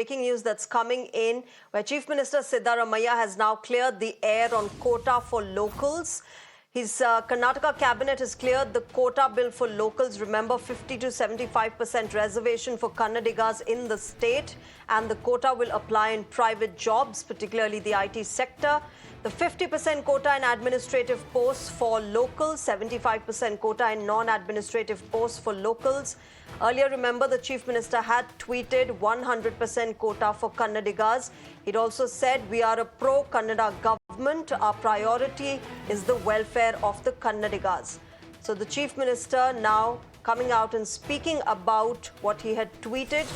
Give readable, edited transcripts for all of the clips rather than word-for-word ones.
Breaking news that's coming in, where Chief Minister Siddaramaiah has now cleared the air on quota for locals. His Karnataka cabinet has cleared the quota bill for locals. Remember, 50 to 75% reservation for Kannadigas in the state, and the quota will apply in private jobs, particularly the IT sector. The 50% quota in administrative posts for locals, 75% quota in non-administrative posts for locals. Earlier, remember, the Chief Minister had tweeted 100% quota for Kannadigas. He'd also said, "We are a pro-Kannada government. Our priority is the welfare of the Kannadigas." So the Chief Minister now coming out and speaking about what he had tweeted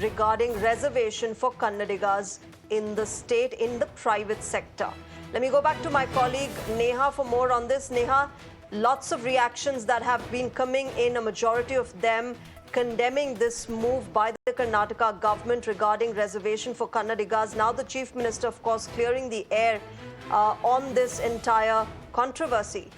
regarding reservation for Kannadigas in the state, in the private sector. Let me go back to my colleague Neha for more on this. Neha, lots of reactions that have been coming in, a majority of them condemning this move by the Karnataka government regarding reservation for Kannadigas. Now the Chief Minister, of course, clearing the air on this entire controversy.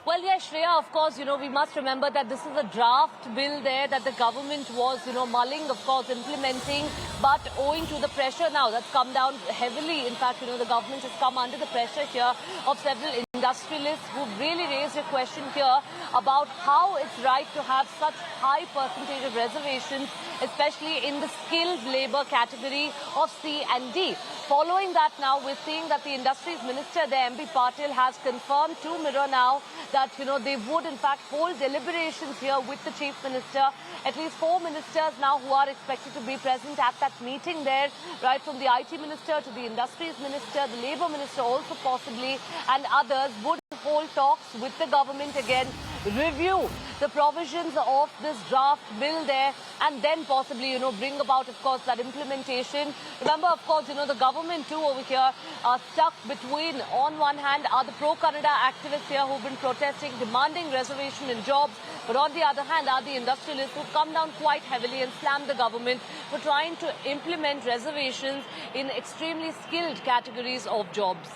Well, yes, Shreya, of course, we must remember that this is a draft bill there that the government was, mulling, of course, implementing. But owing to the pressure now that's come down heavily, in fact, the government has come under the pressure here of several industrialists who've really raised a question here about how it's right to have such high percentage of reservations, especially in the skilled labour category of C and D. Following that now, we're seeing that the Industries Minister, the M.B. Patil, has confirmed to Mirror now that, they would in fact hold deliberations here with the Chief Minister. At least 4 ministers now who are expected to be present at that meeting there, right from the IT Minister to the Industries Minister, the Labour Minister also possibly, and others would hold talks with the government again, review the provisions of this draft bill there, and then possibly, bring about, of course, that implementation. Remember, of course, the government too over here are stuck between, on one hand, are the pro-Kannada activists here who've been protesting, demanding reservation in jobs, but on the other hand are the industrialists who've come down quite heavily and slammed the government for trying to implement reservations in extremely skilled categories of jobs.